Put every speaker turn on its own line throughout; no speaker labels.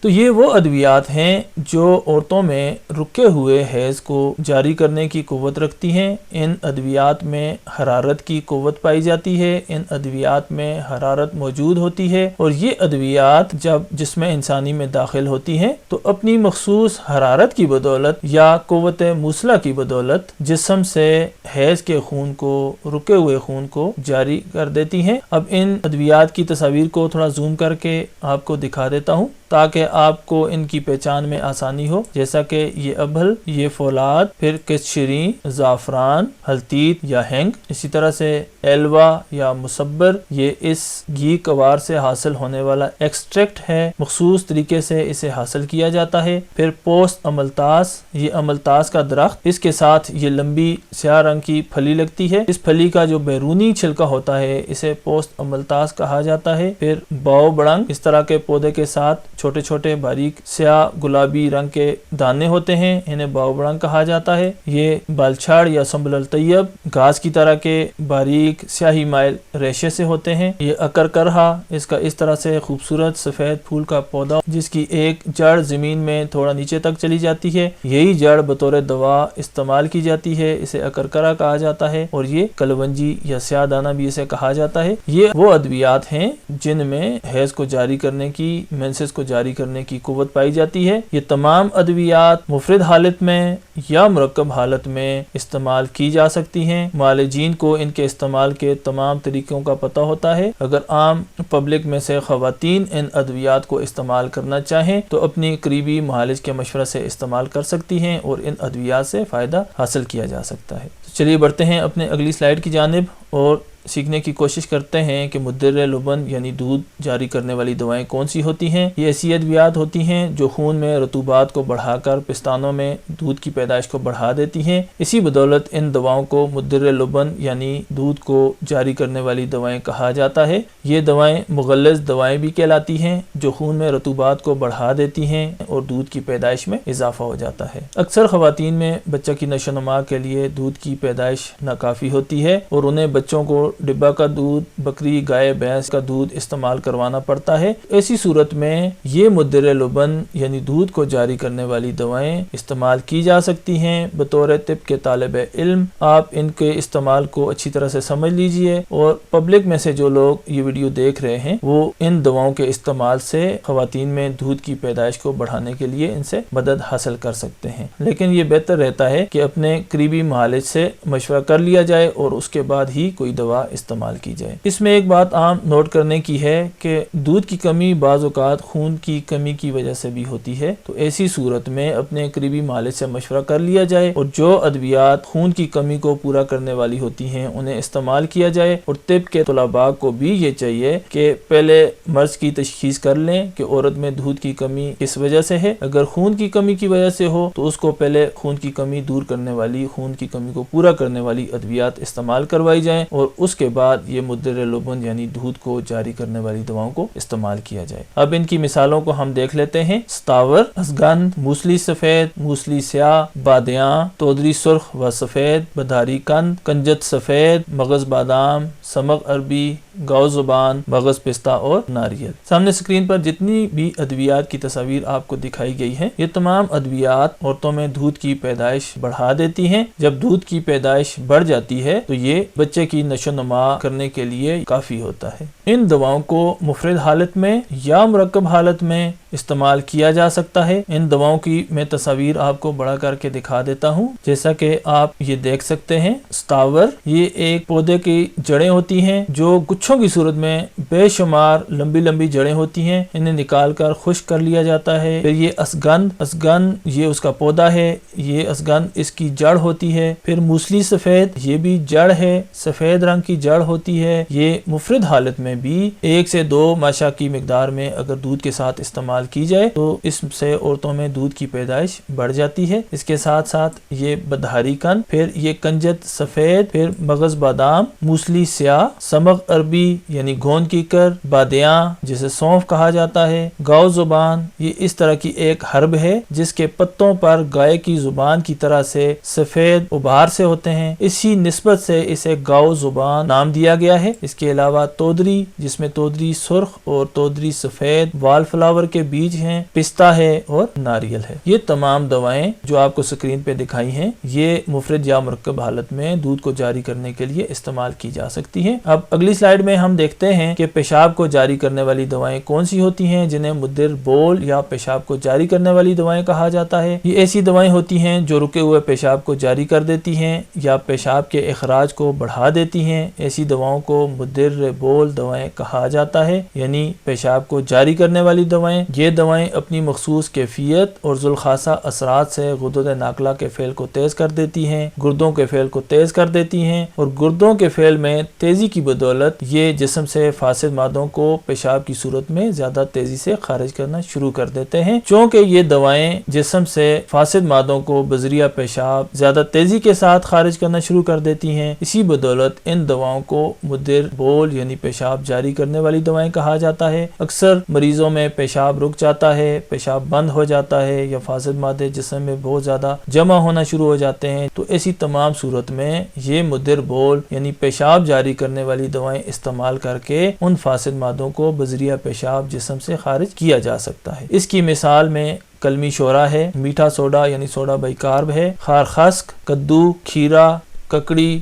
تو یہ وہ ادویات ہیں جو عورتوں میں رکے ہوئے حیض کو جاری کرنے کی قوت رکھتی ہیں۔ ان ادویات میں حرارت کی قوت پائی جاتی ہے، ان ادویات میں حرارت موجود ہوتی ہے، اور یہ ادویات جب جسم انسانی میں داخل ہوتی ہیں تو اپنی مخصوص حرارت کی بدولت یا قوت موصلہ کی بدولت جسم سے حیض کے خون کو، رکے ہوئے خون کو جاری کر دیتی ہیں۔ اب ان ادویات کی تصاویر کو تھوڑا زوم کر کے آپ کو دکھا دیتا ہوں تاکہ آپ کو ان کی پہچان میں آسانی ہو، جیسا کہ یہ ابل، یہ فولاد، پھر کسچرین، زعفران، ہلتیت یا ہینگ، اسی طرح سے ایلوا یا مصبر، یہ اس گھی کوار سے حاصل ہونے والا ایکسٹریکٹ ہے، مخصوص طریقے سے اسے حاصل کیا جاتا ہے۔ پھر پوست املتاس، یہ املتاس کا درخت، اس کے ساتھ یہ لمبی سیاہ رنگ کی پھلی لگتی ہے، اس پھلی کا جو بیرونی چھلکا ہوتا ہے اسے پوست املتاس کہا جاتا ہے۔ پھر باؤ بڑنگ، اس طرح کے پودے کے ساتھ چھوٹے چھوٹے باریک سیاہ گلابی رنگ کے دانے ہوتے ہیں، انہیں باؤ بڑنگ کہا جاتا ہے۔ یہ بالچھاڑ یا سنبل الطیب، گھاس کی طرح کے باریک سیاہی مائل ریشے سے ہوتے ہیں۔ یہ اکر کرہا، اس کا اس طرح سے خوبصورت سفید پھول کا پودا جس کی ایک جڑ زمین میں تھوڑا نیچے تک چلی جاتی ہے، یہی جڑ بطور دوا استعمال کی جاتی ہے، اسے اکر کرہ کہا جاتا ہے۔ اور یہ کلونجی یا سیاہ دانہ بھی اسے کہا جاتا ہے۔ یہ وہ ادویات ہیں جن میں حیض کو جاری کرنے کی، مینسز کو جاری کرنے کی قوت پائی جاتی ہے۔ یہ تمام ادویات مفرد حالت میں یا مرکب حالت میں استعمال کی جا سکتی ہیں۔ معالجین کو ان کے استعمال کے تمام طریقوں کا پتہ ہوتا ہے۔ اگر عام پبلک میں سے خواتین ان ادویات کو استعمال کرنا چاہیں تو اپنی قریبی معالج کے مشورہ سے استعمال کر سکتی ہیں اور ان ادویات سے فائدہ حاصل کیا جا سکتا ہے۔ تو چلیے بڑھتے ہیں اپنے اگلی سلائیڈ کی جانب اور سیکھنے کی کوشش کرتے ہیں کہ مدر لبن یعنی دودھ جاری کرنے والی دوائیں کون سی ہوتی ہیں۔ یہ ایسی ادویات ہوتی ہیں جو خون میں رطوبات کو بڑھا کر پستانوں میں دودھ کی پیدائش کو بڑھا دیتی ہیں۔ اسی بدولت ان دواؤں کو مدر لبن یعنی دودھ کو جاری کرنے والی دوائیں کہا جاتا ہے۔ یہ دوائیں مغلظ دوائیں بھی کہلاتی ہیں جو خون میں رطوبات کو بڑھا دیتی ہیں اور دودھ کی پیدائش میں اضافہ ہو جاتا ہے۔ اکثر خواتین میں بچہ کی نشو و نما کے لیے دودھ کی پیدائش ناکافی ہوتی ہے اور انہیں بچوں کو ڈبہ کا دودھ، بکری، گائے، بھینس کا دودھ استعمال کروانا پڑتا ہے۔ ایسی صورت میں یہ مدر لبن یعنی دودھ کو جاری کرنے والی دوائیں استعمال کی جا سکتی ہیں۔ بطور طب کے طالب علم آپ ان کے استعمال کو اچھی طرح سے سمجھ لیجئے اور پبلک میں سے جو لوگ یہ ویڈیو دیکھ رہے ہیں وہ ان دواؤں کے استعمال سے خواتین میں دودھ کی پیدائش کو بڑھانے کے لیے ان سے مدد حاصل کر سکتے ہیں، لیکن یہ بہتر رہتا ہے کہ اپنے قریبی معالج سے مشورہ کر لیا جائے اور اس کے بعد ہی کوئی دوا استعمال کی جائے۔ اس میں ایک بات عام نوٹ کرنے کی ہے کہ دودھ کی کمی بعض اوقات خون کی کمی کی وجہ سے بھی ہوتی ہے، تو ایسی صورت میں اپنے قریبی معالج سے مشورہ کر لیا جائے اور جو ادویات خون کی کمی کو پورا کرنے والی ہوتی ہیں انہیں استعمال کیا جائے۔ اور طب کے طلباء کو بھی یہ چاہیے کہ پہلے مرض کی تشخیص کر لیں کہ عورت میں دودھ کی کمی کس وجہ سے ہے۔ اگر خون کی کمی کی وجہ سے ہو تو اس کو پہلے خون کی کمی دور کرنے والی، خون کی کمی کو پورا کرنے والی ادویات استعمال کروائی جائیں اور اس کے بعد یہ مدر لبن یعنی دودھ کو جاری کرنے والی دواؤں کو استعمال کیا جائے۔ اب ان کی مثالوں کو ہم دیکھ لیتے ہیں۔ ستاور، ازگند، موسلی سفید، موسلی سیاہ، بادیاں، تودری سرخ و سفید، بداری کند، کنجت سفید، مغز بادام، سمغ عربی، گاؤ زبان، مغز پستہ اور ناریل۔ سامنے سکرین پر جتنی بھی ادویات کی تصاویر آپ کو دکھائی گئی ہیں یہ تمام ادویات عورتوں میں دودھ کی پیدائش بڑھا دیتی ہیں۔ جب دودھ کی پیدائش بڑھ جاتی ہے تو یہ بچے کی نشو و نما کرنے کے لیے کافی ہوتا ہے۔ ان دواؤں کو مفرد حالت میں یا مرکب حالت میں استعمال کیا جا سکتا ہے۔ ان دواؤں کی میں تصاویر آپ کو بڑا کر کے دکھا دیتا ہوں، جیسا کہ آپ یہ دیکھ سکتے ہیں۔ ستاور یہ ایک پودے کی جڑیں ہوتی ہیں جو گچھوں کی صورت میں بے شمار لمبی لمبی جڑیں ہوتی ہیں، انہیں نکال کر خشک کر لیا جاتا ہے۔ پھر یہ اسگند، اسگند یہ اس کا پودا ہے، یہ اسگند اس کی جڑ ہوتی ہے۔ پھر موسلی سفید، یہ بھی جڑ ہے، سفید رنگ کی جڑ ہوتی ہے۔ یہ مفرد حالت میں بھی 1 سے 2 ماشا کی مقدار میں اگر دودھ کے ساتھ استعمال کی جائے تو اس سے عورتوں میں دودھ کی پیدائش بڑھ جاتی ہے۔ اس کے ساتھ ساتھ یہ بدہاری کند، پھر یہ کنجت سفید، پھر مغز بادام، موسلی سیاہ، سمغ عربی عربی یعنی گوند کی کر، بادیاں جسے سونف کہا جاتا ہے، گاؤ زبان یہ اس طرح کی ایک ہرب ہے جس کے پتوں پر گائے کی زبان کی طرح سے سفید ابھار سے ہوتے ہیں، اسی نسبت سے اسے گاؤ زبان نام دیا گیا ہے۔ اس کے علاوہ تودری جس میں تودری سرخ اور تودری سفید وال فلاور کے بیج ہیں، پستہ ہے اور ناریل ہے۔ یہ تمام دوائیں جو آپ کو سکرین پہ دکھائی ہیں یہ مفرد یا مرکب حالت میں دودھ کو جاری کرنے کے لیے استعمال کی جا سکتی ہیں۔ اب اگلی سلائیڈ میں ہم دیکھتے ہیں کہ پیشاب کو جاری کرنے والی دوائیں کون سی ہوتی ہیں جنہیں مدر بول یا پیشاب کو جاری کرنے والی دوائیں کہا جاتا ہے۔ یہ ایسی دوائیں ہوتی ہیں جو رکے ہوئے پیشاب کو جاری کر دیتی ہیں یا پیشاب کے اخراج کو بڑھا دیتی ہیں۔ ایسی دواؤں کو مدر بول دوائیں کہا جاتا ہے، یعنی پیشاب کو جاری کرنے والی دوائیں۔ یہ دوائیں اپنی مخصوص کیفیت اور ذوالخاصہ اثرات سے غدود ناقلہ کے فعل کو تیز کر دیتی ہیں، گردوں کے فعل کو تیز کر دیتی ہیں، اور گردوں کے فعل میں تیزی کی بدولت یہ جسم سے فاسد مادوں کو پیشاب کی صورت میں زیادہ تیزی سے خارج کرنا شروع کر دیتے ہیں۔ چونکہ یہ دوائیں جسم سے فاسد مادوں کو بذریعہ پیشاب زیادہ تیزی کے ساتھ خارج کرنا شروع کر دیتی ہیں، اسی بدولت ان دواؤں کو مدر بول یعنی پیشاب جاری کرنے والی دوائیں کہا جاتا ہے۔ اکثر مریضوں میں پیشاب رک جاتا ہے، پیشاب بند ہو جاتا ہے یا فاسد مادے جسم میں بہت زیادہ جمع ہونا شروع ہو جاتے ہیں، تو ایسی تمام صورت میں یہ مدر بول یعنی پیشاب جاری کرنے والی دوائیں استعمال کر کے ان فاسد مادوں کو بذریعہ پیشاب جسم سے خارج کیا جا سکتا ہے۔ اس کی مثال میں کلمی شورا ہے، میٹھا سوڈا یعنی سوڈا بائی کارب ہے، خار خسک، کدو، کھیرا، ککڑی،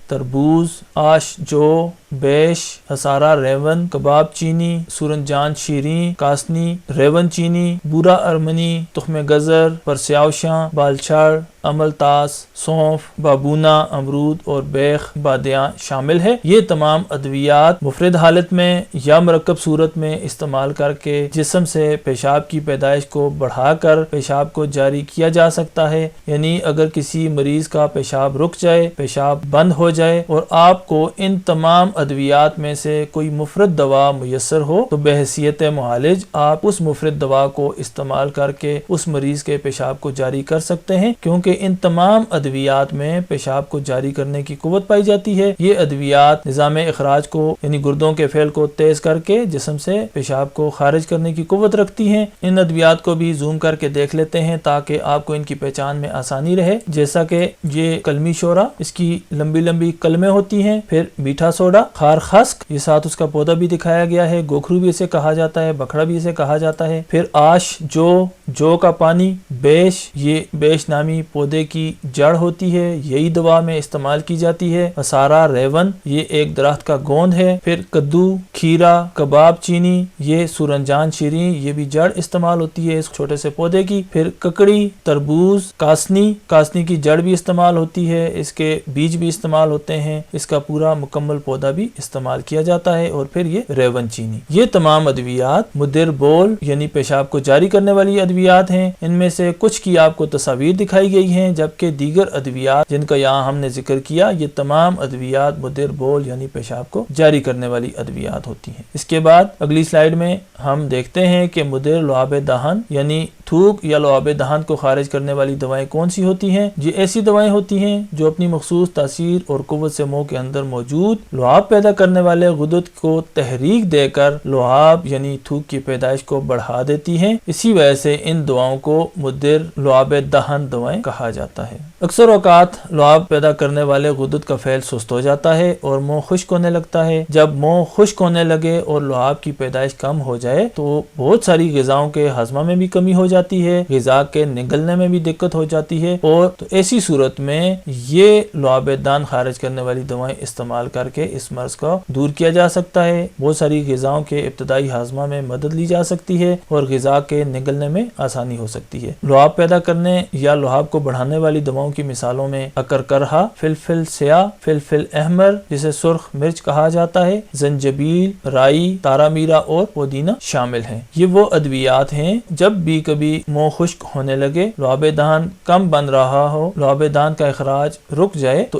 تربوز، آش جو، بیش، ہسارا ریون، کباب چینی، سورنجان شیریں، کاسنی، ریون چینی، بورا ارمنی، تخم گزر، پرسیاوشاں، بالچھڑ، املتاس، سونف، بابونا، امرود اور بیخ بادیاں شامل ہے۔ یہ تمام ادویات مفرد حالت میں یا مرکب صورت میں استعمال کر کے جسم سے پیشاب کی پیدائش کو بڑھا کر پیشاب کو جاری کیا جا سکتا ہے، یعنی اگر کسی مریض کا پیشاب رک جائے، پیشاب بند ہو جائے اور آپ کو ان تمام ادویات میں سے کوئی مفرد دوا میسر ہو تو بحیثیت معالج آپ اس مفرد دوا کو استعمال کر کے اس مریض کے پیشاب کو جاری کر سکتے ہیں، کیونکہ ان تمام ادویات میں پیشاب کو جاری کرنے کی قوت پائی جاتی ہے۔ یہ ادویات نظام اخراج کو یعنی گردوں کے فعل کو تیز کر کے جسم سے پیشاب کو خارج کرنے کی قوت رکھتی ہیں۔ ان ادویات کو بھی زوم کر کے دیکھ لیتے ہیں تاکہ آپ کو ان کی پہچان میں آسانی رہے، جیسا کہ یہ کلمی شورا، اس کی لمبی لمبی کلمیں ہوتی ہیں، پھر میٹھا سوڈا، خار خسک، یہ ساتھ اس کا پودا بھی دکھایا گیا ہے، گوکھرو بھی اسے کہا جاتا ہے، بکھڑا بھی اسے کہا جاتا ہے، پھر آش جو کا پانی، بیش، یہ بیش نامی پودے کی جڑ ہوتی ہے، یہی دوا میں استعمال کی جاتی ہے، ہسارا ریون، یہ ایک درخت کا گوند ہے، پھر کدو، کھیرا، کباب چینی، یہ سورنجان شیریں، یہ بھی جڑ استعمال ہوتی ہے اس چھوٹے سے پودے کی، پھر ککڑی، تربوز، کاسنی کی جڑ بھی استعمال ہوتی ہے، اس کے بیج بھی استعمال ہوتے ہیں، اس کا پورا مکمل پودا بھی استعمال کیا جاتا ہے، اور پھر یہ ریون چینی۔ یہ تمام ادویات مدر بول یعنی پیشاب کو جاری کرنے والی ادویات ہیں۔ ان میں سے کچھ کی آپ کو تصاویر دکھائی گئی ہیں، جبکہ دیگر ادویات جن کا یہاں ہم نے ذکر کیا یہ تمام ادویات مدر بول یعنی پیشاب کو جاری کرنے والی ادویات ہوتی ہیں۔ اس کے بعد اگلی سلائیڈ میں ہم دیکھتے ہیں کہ مدر لعاب دہن یعنی تھوک یا لعاب دہن کو خارج کرنے والی دوائیں کون سی ہوتی ہیں۔ یہ ایسی دوائیں ہوتی ہیں جو اپنی مخصوص تاثیر اور قوت سے منہ کے اندر موجود لعاب پیدا کرنے والے غدود کو تحریک دے کر لعاب یعنی تھوک کی پیدائش کو بڑھا دیتی ہیں۔ اسی وجہ سے ان دواؤں کو مدر لعاب دہن دوائیں کہا جاتا ہے۔ اکثر اوقات لعاب پیدا کرنے والے غدود کا فعل سست ہو جاتا ہے اور منہ خشک ہونے لگتا ہے۔ جب منہ خشک ہونے لگے اور لعاب کی پیدائش کم ہو جائے تو بہت ساری غذاؤں کے ہضم میں بھی کمی ہو جاتی ہے، غذا کے نگلنے میں بھی دقت ہو جاتی ہے، اور تو ایسی صورت میں یہ لعاب دہن خارج کرنے والی دوائیں استعمال کر کے اس مرض کو دور کیا جا سکتا ہے۔ بہت ساری غذاؤں کے ابتدائی ہاضمہ میں مدد لی جا سکتی ہے اور غذا کے نگلنے میں آسانی ہو سکتی ہے۔ لعاب پیدا کرنے یا لعاب کو بڑھانے والی دواؤں کی مثالوں میں اکرکرہا، فلفل سیاہ، فلفل احمر جسے سرخ مرچ کہا جاتا ہے، زنجبیل، رائی، تارا میرا اور پودینہ شامل ہیں۔ یہ وہ ادویات ہیں جب بھی کبھی منہ خشک ہونے لگے، لعاب دہن کم بن رہا ہو، لعاب دہن کا اخراج رک جائے تو